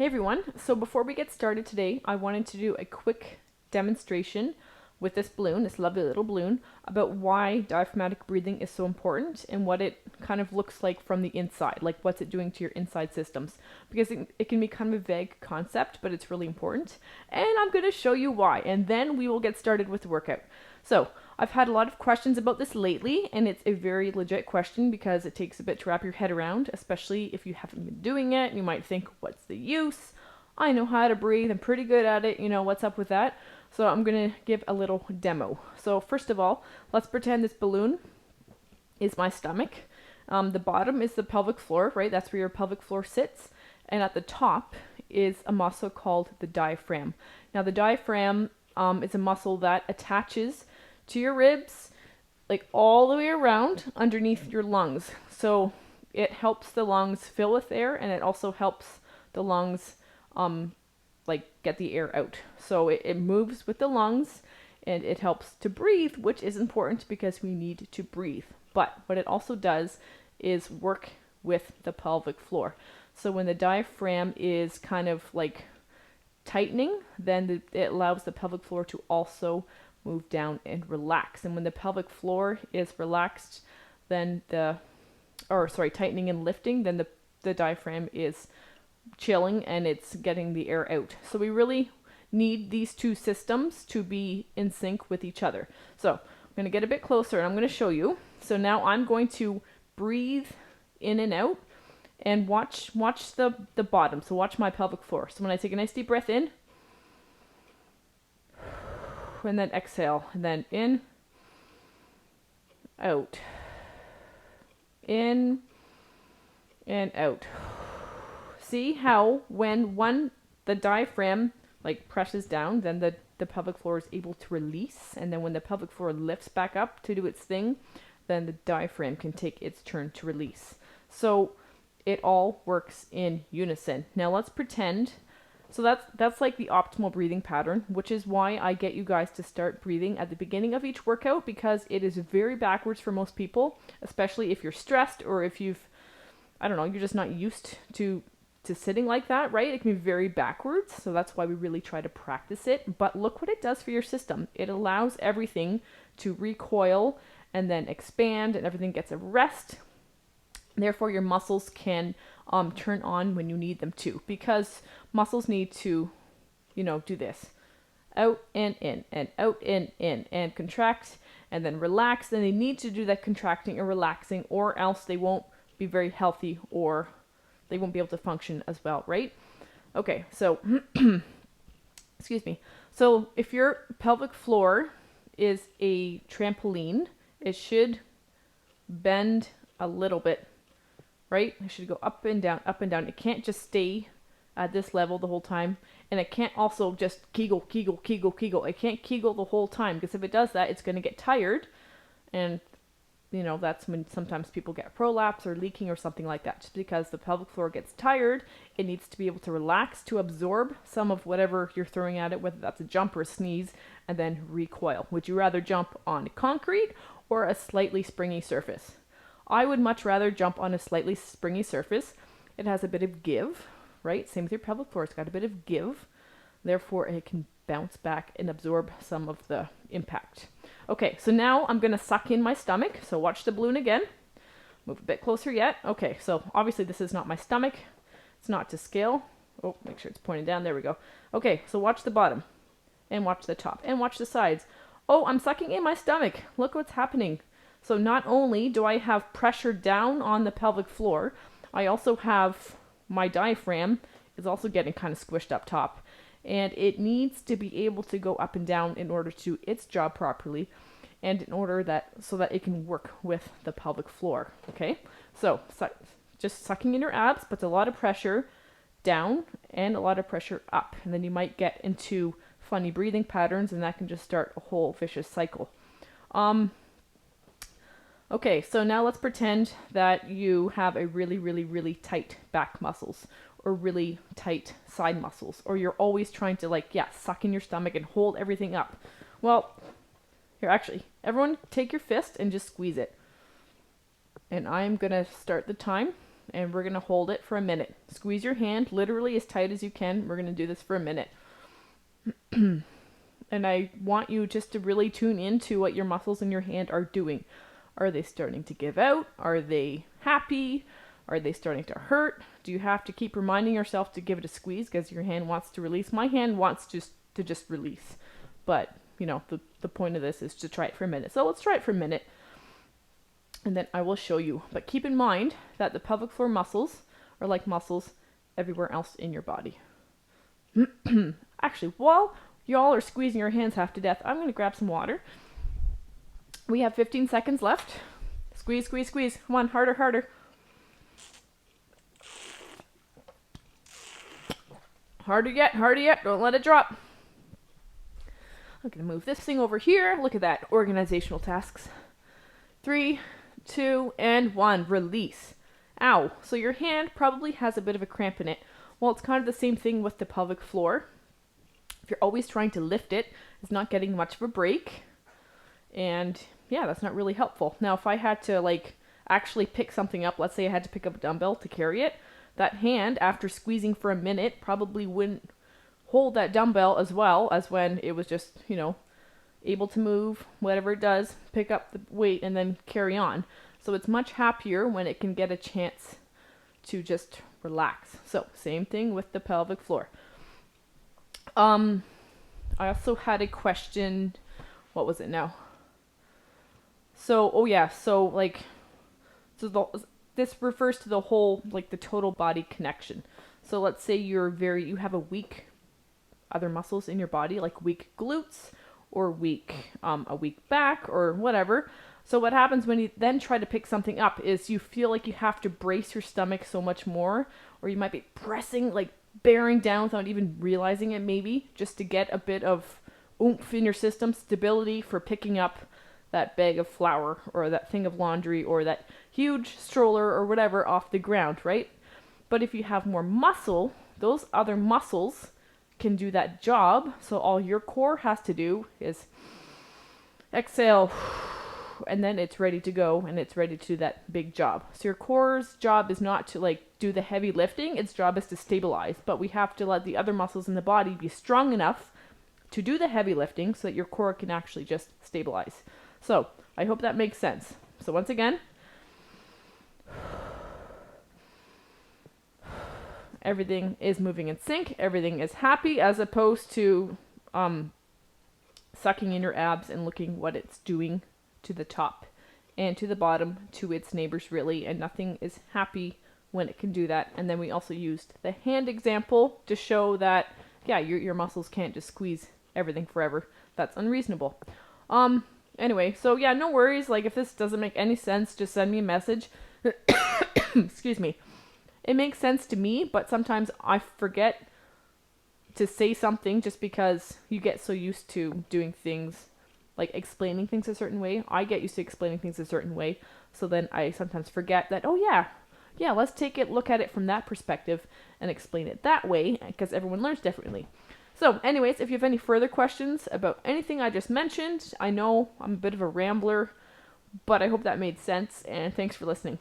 Hey everyone, so before we get started today, I wanted to do a quick demonstration with this balloon, this lovely little balloon, about why diaphragmatic breathing is so important and what it kind of looks like from the inside, like what's it doing to your inside systems. Because it can be kind of a vague concept, but it's really important. And I'm going to show you why, and then we will get started with the workout. So, I've had a lot of questions about this lately, and it's a very legit question because it takes a bit to wrap your head around, especially if you haven't been doing it. You might think, what's the use? I know how to breathe, I'm pretty good at it, what's up with that? So I'm going to give a little demo. So first of all, let's pretend this balloon is my stomach. The bottom is the pelvic floor, right? That's where your pelvic floor sits. And at the top is a muscle called the diaphragm. Now the diaphragm is a muscle that attaches to your ribs, like all the way around underneath your lungs. So it helps the lungs fill with air, and it also helps the lungs get the air out. So it moves with the lungs, and it helps to breathe, which is important because we need to breathe. But what it also does is work with the pelvic floor. So when the diaphragm is kind of like tightening, then it allows the pelvic floor to also move down and relax. And when the pelvic floor is relaxed, then tightening and lifting, then the diaphragm is chilling and it's getting the air out. So we really need these two systems to be in sync with each other. So I'm going to get a bit closer and I'm going to show you. So now I'm going to breathe in and out and watch the bottom. So watch my pelvic floor. So when I take a nice deep breath in, and then exhale, and then in, out, in, and out. See how when the diaphragm presses down, then the pelvic floor is able to release, and then when the pelvic floor lifts back up to do its thing, then the diaphragm can take its turn to release. So it all works in unison. Now let's pretend. So that's like the optimal breathing pattern, which is why I get you guys to start breathing at the beginning of each workout, because it is very backwards for most people, especially if you're stressed or if you're just not used to sitting like that, right? It can be very backwards, so that's why we really try to practice it. But look what it does for your system. It allows everything to recoil and then expand, and everything gets a rest. Therefore, your muscles can turn on when you need them to, because muscles need to, do this. Out and in, and out and in, and contract, and then relax. And they need to do that contracting and relaxing, or else they won't be very healthy, or they won't be able to function as well, right? Okay, so, excuse me. So if your pelvic floor is a trampoline, it should bend a little bit, right? It should go up and down, up and down. It can't just stay at this level the whole time. And it can't also just kegel. It can't kegel the whole time, because if it does that, it's going to get tired. And, that's when sometimes people get prolapse or leaking or something like that. Just because the pelvic floor gets tired, it needs to be able to relax to absorb some of whatever you're throwing at it, whether that's a jump or a sneeze, and then recoil. Would you rather jump on concrete or a slightly springy surface? I would much rather jump on a slightly springy surface. It has a bit of give, right? Same with your pelvic floor. It's got a bit of give. Therefore, it can bounce back and absorb some of the impact. Okay, so now I'm going to suck in my stomach. So watch the balloon again. Move a bit closer yet. Okay, so obviously this is not my stomach. It's not to scale. Oh, make sure it's pointing down. There we go. Okay, so watch the bottom. And watch the top. And watch the sides. Oh, I'm sucking in my stomach. Look what's happening. So not only do I have pressure down on the pelvic floor, I also have my diaphragm is also getting kind of squished up top. And it needs to be able to go up and down in order to do its job properly, and in order so that it can work with the pelvic floor. Okay? So just sucking in your abs puts a lot of pressure down and a lot of pressure up. And then you might get into funny breathing patterns, and that can just start a whole vicious cycle. Okay, so now let's pretend that you have a really, really, really tight back muscles, or really tight side muscles, or you're always trying to suck in your stomach and hold everything up. Well, here, actually, everyone take your fist and just squeeze it. And I'm going to start the time, and we're going to hold it for a minute. Squeeze your hand literally as tight as you can. We're going to do this for a minute. And I want you just to really tune into what your muscles in your hand are doing. Are they starting to give out? Are they happy? Are they starting to hurt? Do you have to keep reminding yourself to give it a squeeze because your hand wants to release? My hand wants to just release. But, you know, the point of this is to try it for a minute. So let's try it for a minute. And then I will show you. But keep in mind that the pelvic floor muscles are like muscles everywhere else in your body. Actually, while y'all are squeezing your hands half to death, I'm going to grab some water. We have 15 seconds left. Squeeze, squeeze, squeeze. Come on, harder, harder. Harder yet, harder yet. Don't let it drop. I'm going to move this thing over here. Look at that. Organizational tasks. 3, 2, and 1. Release. Ow. So your hand probably has a bit of a cramp in it. Well, it's kind of the same thing with the pelvic floor. If you're always trying to lift it, it's not getting much of a break. And yeah, that's not really helpful. Now, if I had to like actually pick something up, let's say I had to pick up a dumbbell to carry it, that hand, after squeezing for a minute, probably wouldn't hold that dumbbell as well as when it was just, you know, able to move, whatever it does, pick up the weight and then carry on. So it's much happier when it can get a chance to just relax. So same thing with the pelvic floor. I also had a question. What was it now? So, oh yeah, so like, this refers to the whole, like the total body connection. So let's say you have a weak other muscles in your body, like weak glutes or a weak back or whatever. So what happens when you then try to pick something up is you feel like you have to brace your stomach so much more, or you might be pressing, like bearing down without even realizing it maybe, just to get a bit of oomph in your system, stability for picking up that bag of flour or that thing of laundry or that huge stroller or whatever off the ground, right? But if you have more muscle, those other muscles can do that job. So all your core has to do is exhale, and then it's ready to go and it's ready to do that big job. So your core's job is not to like do the heavy lifting, its job is to stabilize. But we have to let the other muscles in the body be strong enough to do the heavy lifting so that your core can actually just stabilize. So I hope that makes sense. So once again, everything is moving in sync, everything is happy, as opposed to sucking in your abs and looking what it's doing to the top and to the bottom, to its neighbors really, and nothing is happy when it can do that. And then we also used the hand example to show that, yeah, your muscles can't just squeeze everything forever. That's unreasonable. Anyway, so yeah, no worries. Like, if this doesn't make any sense, just send me a message. Excuse me. It makes sense to me, but sometimes I forget to say something just because you get so used to doing things, like explaining things a certain way. I get used to explaining things a certain way, so then I sometimes forget that, oh yeah, let's look at it from that perspective and explain it that way, because everyone learns differently. So anyways, if you have any further questions about anything I just mentioned, I know I'm a bit of a rambler, but I hope that made sense, and thanks for listening.